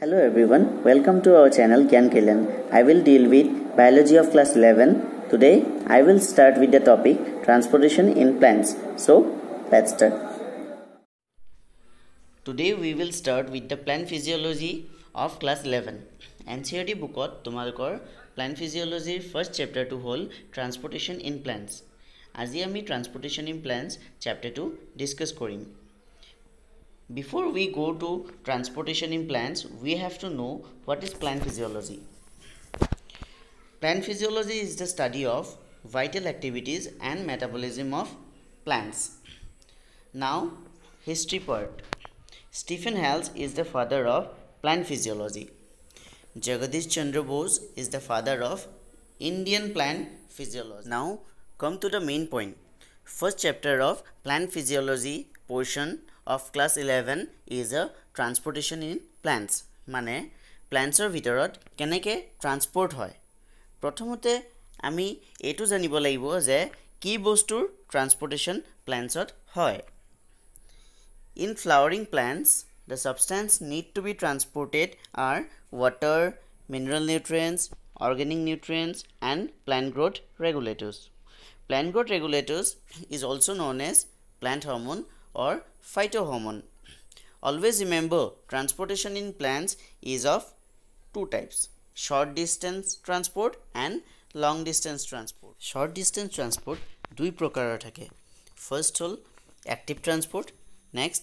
Hello everyone, welcome to our channel Gyan Kailan. I will deal with biology of class 11. Today I will start with the topic transportation in plants. So let's start. Today we will start with the plant physiology of class 11. NCERT bookot tumalkor plant physiology first chapter to hol transportation in plants. Aji ami transportation in plants chapter 2 discuss korim. Before we go to transportation in plants, we have to know what is plant physiology. Plant physiology is the study of vital activities and metabolism of plants. Now, history part. Stephen Hales is the father of plant physiology. Jagadish Chandra Bose is the father of Indian plant physiology. Now, come to the main point. First chapter of plant physiology portion of class 11 is a transportation in plants. মানে প্লান্টছৰ ভিতৰত কেনেকৈ transport হয় প্ৰথমতে আমি এটো জানিব লাগিব যে কি বস্তুৰ ট্ৰান্সপোৰ্টেশন প্লান্টছত হয় In flowering plants the substance need to be transported are water, mineral nutrients, organic nutrients and plant growth regulators. Plant growth regulators is also known as plant hormone or phytohormone. Always remember transportation in plants is of two types, short distance transport and long distance transport. Short distance transport দুই প্ৰকাৰৰ থাকে first হল active transport, next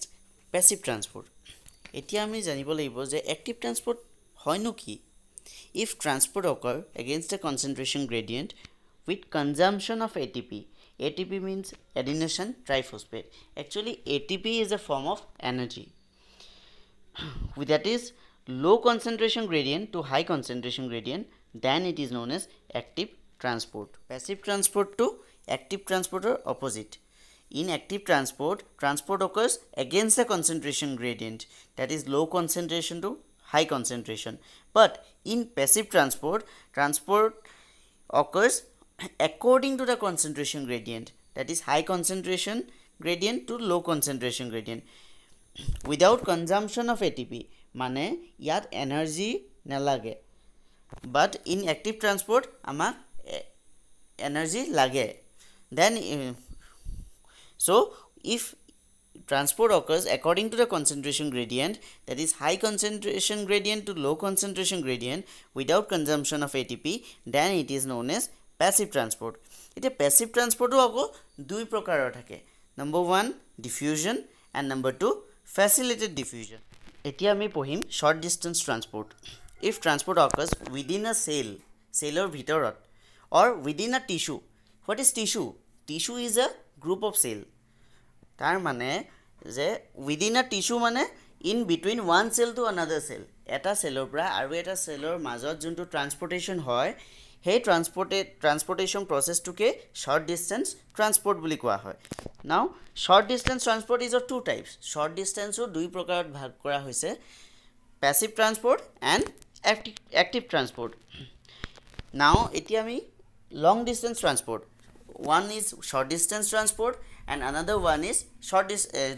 passive transport. এতিয়া আমি জানিব লাগিব যে active transport হয়নো কি if transport occur against a concentration gradient with consumption of ATP. ATP means adenosine triphosphate. Actually ATP is a form of energy. That is low concentration gradient to high concentration gradient, then it is known as active transport. Passive transport to active transport are opposite. In active transport, transport occurs against the concentration gradient, that is low concentration to high concentration. But in passive transport, transport occurs according to the concentration gradient, that is high concentration gradient to low concentration gradient without consumption of ATP. মানে ইয়াত energy নালাগে, but in active transport আমাক energy লাগে. Then so if transport occurs according to the concentration gradient, that is high concentration gradient to low concentration gradient without consumption of ATP, then it is known as passive transport. It passive transport আকৌ দুই প্ৰকাৰৰ থাকে, number 1 diffusion and number 2 facilitated diffusion. এতিয়া আমি পঢ়িম short distance transport. If transport occurs within a cell, cellৰ ভিতৰত or within a tissue. What is tissue? Tissue is a group of cell. তাৰ মানে যে within a tissue মানে in between one cell to another cell. এটা সেলৰ পৰা আৰু এটা সেলৰ মাজত যোনটো ট্ৰান্সপোৰ্টেশন হয় সেই ট্ৰান্সপোৰ্টেশন প্ৰসেসটোকে short distance transport বুলি কোৱা হয়. Now short distance transport is of two types. Short distance ও দুই প্ৰকাৰত ভাগ কৰা হৈছে, passive transport and active transport. Now এতিয়া আমি long distance transport. One is short distance transport and another one is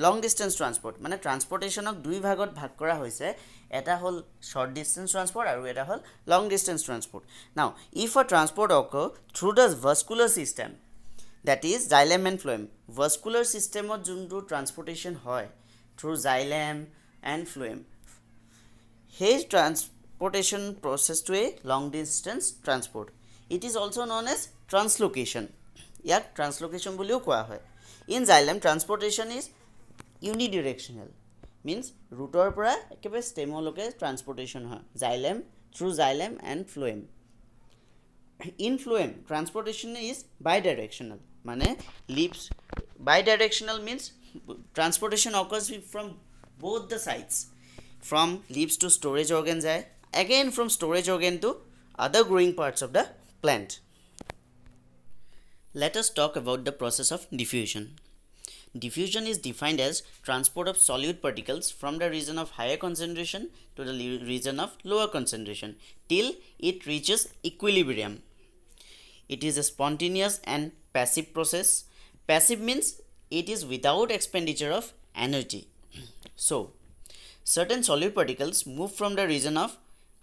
long distance transport. মানে ট্ৰান্সপোৰ্টেশনক দুই ভাগত ভাগ কৰা হৈছে, এটা হল short distance transport আৰু এটা হল long distance transport. Now if a transport occur through the vascular system, that is xylem and phloem. Vascular system of যোনটো transportation হয় through xylem and phloem, সেই transportation process to a long distance transport. It is also known as translocation. ইয়াক translocation বুলিও কোৱা হয়. In xylem transportation is unidirectional, means rootৰ পৰা একেবাৰে stemলৈকে transportation হয়, xylem through xylem and phloem. In phloem transportation is bidirectional, মানে leaves. Bidirectional means transportation occurs from both the sides, from leaves to storage organ যায়, again from storage organ to other growing parts of the plant. Let us talk about the process of diffusion. Diffusion is defined as transport of solute particles from the region of higher concentration to the region of lower concentration till it reaches equilibrium. It is a spontaneous and passive process. Passive means it is without expenditure of energy. So certain solid particles move from the region of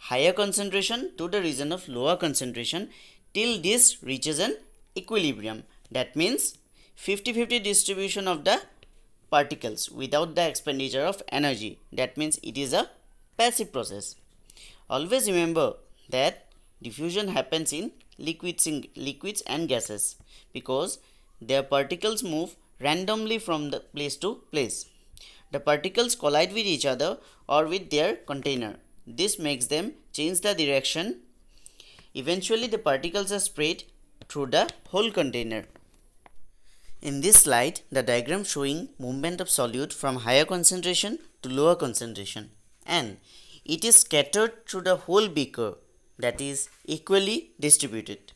higher concentration to the region of lower concentration till this reaches an equilibrium. That means 50-50 distribution of the particles without the expenditure of energy. That means it is a passive process. Always remember that diffusion happens in liquids and gases because their particles move randomly from the place to place. The particles collide with each other or with their container. This makes them change the direction. Eventually, the particles are spread through the whole container. In this slide, the diagram showing movement of solute from higher concentration to lower concentration, and it is scattered through the whole beaker, that is equally distributed.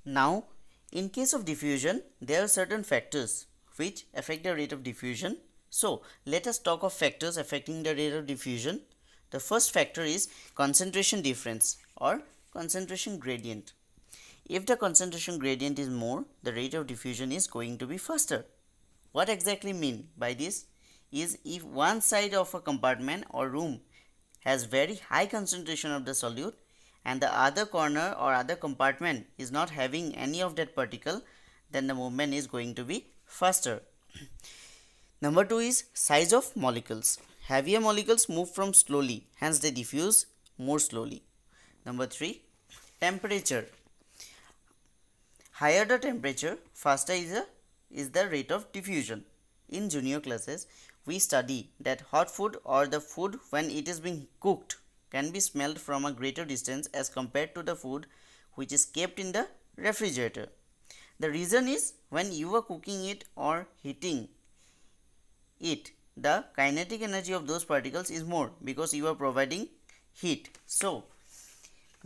Now, in case of diffusion, there are certain factors which affect the rate of diffusion. So, let us talk of factors affecting the rate of diffusion. The first factor is concentration difference or concentration gradient. If the concentration gradient is more, the rate of diffusion is going to be faster. What exactly mean by this is if one side of a compartment or room has very high concentration of the solute and the other corner or other compartment is not having any of that particle, then the movement is going to be faster. Number 2 is size of molecules. Heavier molecules move from slowly, hence they diffuse more slowly. Number 3, temperature. Higher the temperature, faster is the rate of diffusion. In junior classes, we study that hot food or the food when it is being cooked can be smelled from a greater distance as compared to the food which is kept in the refrigerator. The reason is when you are cooking it or heating it, the kinetic energy of those particles is more because you are providing heat. So,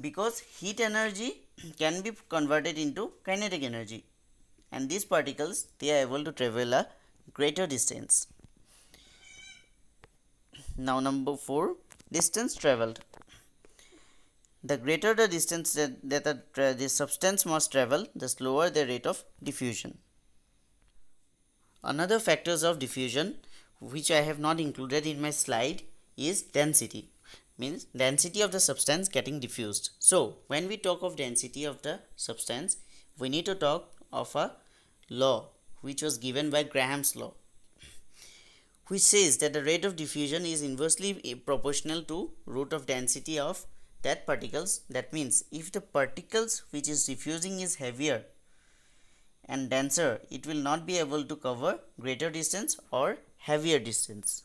because heat energy can be converted into kinetic energy, and these particles, they are able to travel a greater distance. Now number 4, distance traveled. The greater the distance that the substance must travel, the slower the rate of diffusion. Another factors of diffusion which I have not included in my slide is density. Means density of the substance getting diffused. So when we talk of density of the substance, we need to talk of a law which was given by Graham's law, which says that the rate of diffusion is inversely proportional to root of density of that particles. That means if the particles which is diffusing is heavier and denser, it will not be able to cover greater distance or heavier distance.